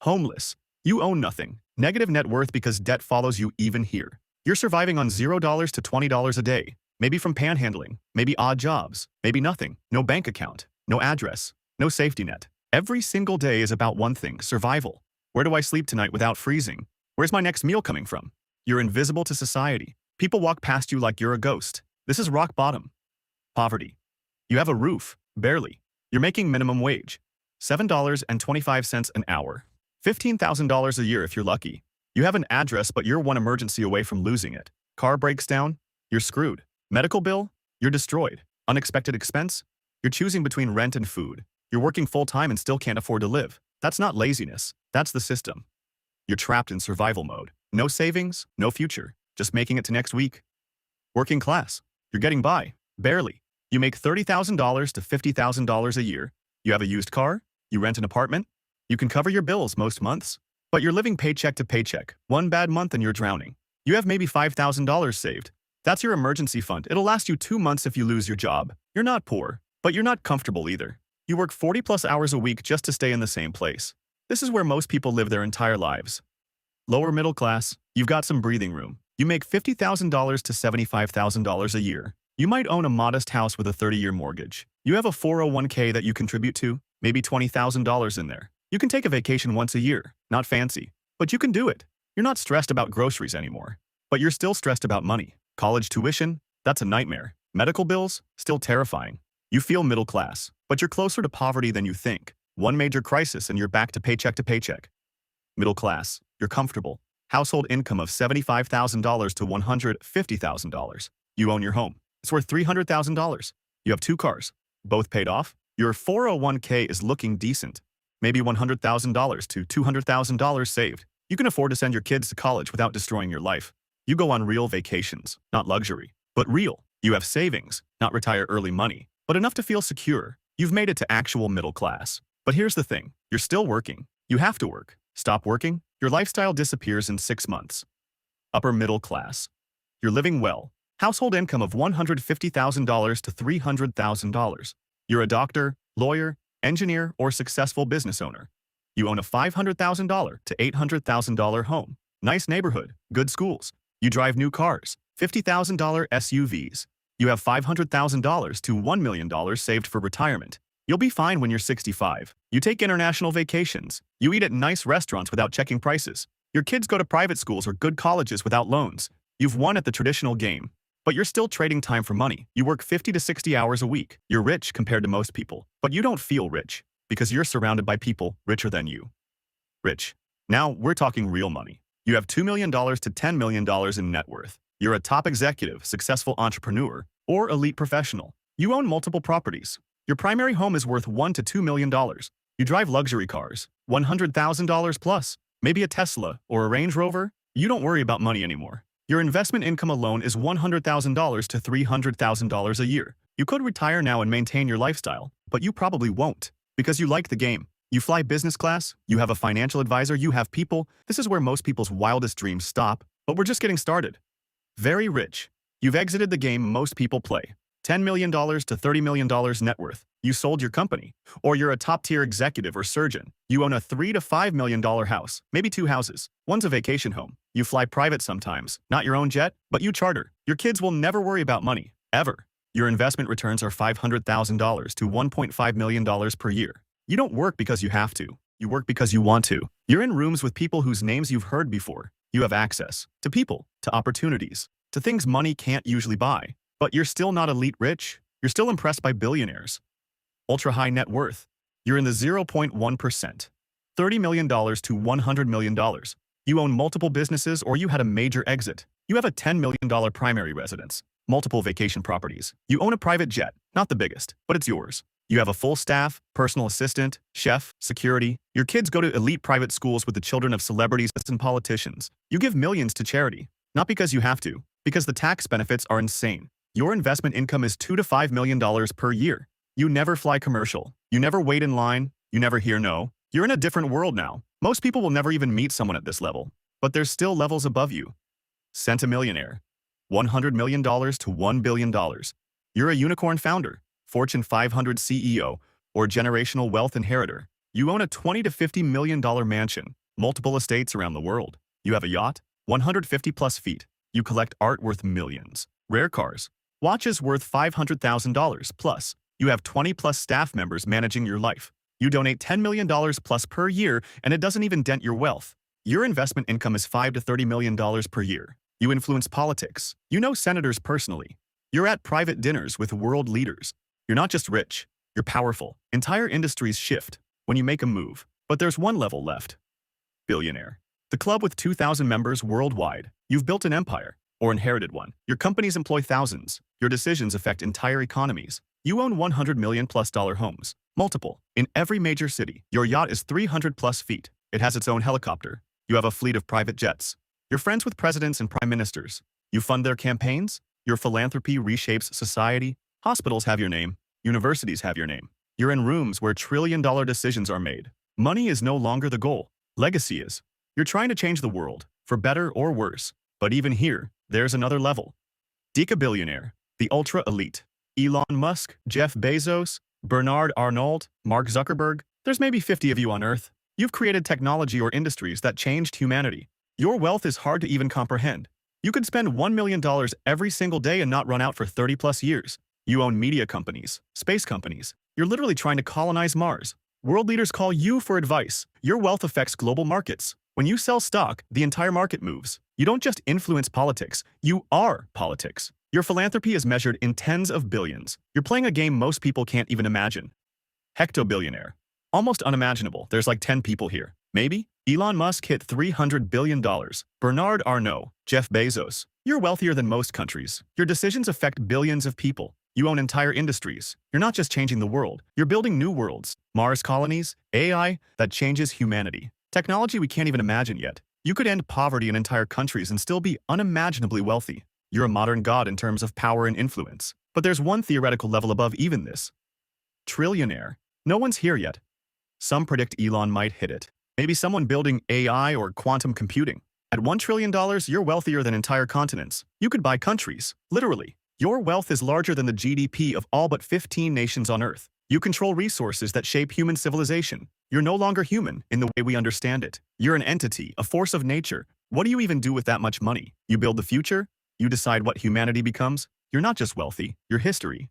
Homeless. You own nothing. Negative net worth because debt follows you even here. You're surviving on $0 to $20 a day. Maybe from panhandling, maybe odd jobs, maybe nothing. No bank account, no address, no safety net. Every single day is about one thing, survival. Where do I sleep tonight without freezing? Where's my next meal coming from? You're invisible to society. People walk past you like you're a ghost. This is rock bottom. Poverty. You have a roof, barely. You're making minimum wage, $7.25 an hour. $15,000 a year if you're lucky. You have an address, but you're one emergency away from losing it. Car breaks down, you're screwed. Medical bill, you're destroyed. Unexpected expense, you're choosing between rent and food. You're working full-time and still can't afford to live. That's not laziness, that's the system. You're trapped in survival mode. No savings, no future, just making it to next week. Working class, you're getting by, barely. You make $30,000 to $50,000 a year. You have a used car, you rent an apartment, you can cover your bills most months, but you're living paycheck to paycheck. One bad month and you're drowning. You have maybe $5,000 saved. That's your emergency fund. It'll last you 2 months if you lose your job. You're not poor, but you're not comfortable either. You work 40+ hours a week just to stay in the same place. This is where most people live their entire lives. Lower middle class, you've got some breathing room. You make $50,000 to $75,000 a year. You might own a modest house with a 30-year mortgage. You have a 401k that you contribute to, maybe $20,000 in there. You can take a vacation once a year, not fancy, but you can do it. You're not stressed about groceries anymore, but you're still stressed about money. College tuition, that's a nightmare. Medical bills, still terrifying. You feel middle class, but you're closer to poverty than you think. One major crisis and you're back to paycheck to paycheck. Middle class, you're comfortable. Household income of $75,000 to $150,000. You own your home. It's worth $300,000. You have 2 cars, both paid off. Your 401k is looking decent. Maybe $100,000 to $200,000 saved. You can afford to send your kids to college without destroying your life. You go on real vacations, not luxury, but real. You have savings, not retire early money, but enough to feel secure. You've made it to actual middle class. But here's the thing, you're still working. You have to work. Stop working, your lifestyle disappears in 6 months. Upper middle class. You're living well. Household income of $150,000 to $300,000. You're a doctor, lawyer, engineer, or successful business owner. You own a $500,000 to $800,000 home. Nice neighborhood, good schools. You drive new cars, $50,000 SUVs. You have $500,000 to $1 million saved for retirement. You'll be fine when you're 65. You take international vacations. You eat at nice restaurants without checking prices. Your kids go to private schools or good colleges without loans. You've won at the traditional game. But you're still trading time for money. You work 50 to 60 hours a week. You're rich compared to most people. But you don't feel rich, because you're surrounded by people richer than you. Rich. Now, we're talking real money. You have $2 million to $10 million in net worth. You're a top executive, successful entrepreneur, or elite professional. You own multiple properties. Your primary home is worth $1 to $2 million. You drive luxury cars, $100,000 plus, maybe a Tesla or a Range Rover. You don't worry about money anymore. Your investment income alone is $100,000 to $300,000 a year. You could retire now and maintain your lifestyle, but you probably won't, because you like the game. You fly business class, you have a financial advisor, you have people. This is where most people's wildest dreams stop, but we're just getting started. Very rich. You've exited the game most people play. $10 million to $30 million net worth. You sold your company. Or you're a top-tier executive or surgeon. You own a $3 to $5 million house, maybe 2 houses. One's a vacation home. You fly private sometimes. Not your own jet, but you charter. Your kids will never worry about money, ever. Your investment returns are $500,000 to $1.5 million per year. You don't work because you have to. You work because you want to. You're in rooms with people whose names you've heard before. You have access to people, to opportunities, to things money can't usually buy. But you're still not elite rich. You're still impressed by billionaires. Ultra-high net worth. You're in the 0.1%. $30 million to $100 million. You own multiple businesses or you had a major exit. You have a $10 million primary residence. Multiple vacation properties. You own a private jet. Not the biggest, but it's yours. You have a full staff, personal assistant, chef, security. Your kids go to elite private schools with the children of celebrities and politicians. You give millions to charity. Not because you have to, because the tax benefits are insane. Your investment income is $2 to $5 million per year. You never fly commercial. You never wait in line. You never hear no. You're in a different world now. Most people will never even meet someone at this level. But there's still levels above you. Centimillionaire. $100 million to $1 billion. You're a unicorn founder, Fortune 500 CEO, or generational wealth inheritor. You own a $20 to $50 million mansion, multiple estates around the world. You have a yacht, 150 plus feet. You collect art worth millions. Rare cars. Watches worth $500,000 plus. You have 20 plus staff members managing your life. You donate $10 million plus per year, and it doesn't even dent your wealth. Your investment income is $5 to $30 million per year. You influence politics. You know senators personally. You're at private dinners with world leaders. You're not just rich, you're powerful. Entire industries shift when you make a move. But there's one level left. Billionaire. The club with 2,000 members worldwide. You've built an empire, or inherited one. Your companies employ thousands. Your decisions affect entire economies. You own $100 million plus homes. Multiple. In every major city. Your yacht is 300 plus feet. It has its own helicopter. You have a fleet of private jets. You're friends with presidents and prime ministers. You fund their campaigns. Your philanthropy reshapes society. Hospitals have your name. Universities have your name. You're in rooms where trillion-dollar decisions are made. Money is no longer the goal. Legacy is. You're trying to change the world, for better or worse. But even here, there's another level. Decabillionaire, the ultra-elite. Elon Musk, Jeff Bezos, Bernard Arnault, Mark Zuckerberg. There's maybe 50 of you on Earth. You've created technology or industries that changed humanity. Your wealth is hard to even comprehend. You could spend $1 million every single day and not run out for 30 plus years. You own media companies, space companies. You're literally trying to colonize Mars. World leaders call you for advice. Your wealth affects global markets. When you sell stock, the entire market moves. You don't just influence politics, you are politics. Your philanthropy is measured in tens of billions. You're playing a game most people can't even imagine. Hectobillionaire. Almost unimaginable. There's like 10 people here. Maybe? Elon Musk hit $300 billion. Bernard Arnault, Jeff Bezos. You're wealthier than most countries. Your decisions affect billions of people. You own entire industries. You're not just changing the world. You're building new worlds. Mars colonies, AI that changes humanity. Technology we can't even imagine yet. You could end poverty in entire countries and still be unimaginably wealthy. You're a modern god in terms of power and influence. But there's one theoretical level above even this. Trillionaire. No one's here yet. Some predict Elon might hit it. Maybe someone building AI or quantum computing. At $1 trillion, you're wealthier than entire continents. You could buy countries. Literally. Your wealth is larger than the GDP of all but 15 nations on Earth. You control resources that shape human civilization. You're no longer human in the way we understand it. You're an entity, a force of nature. What do you even do with that much money? You build the future? You decide what humanity becomes? You're not just wealthy, you're history.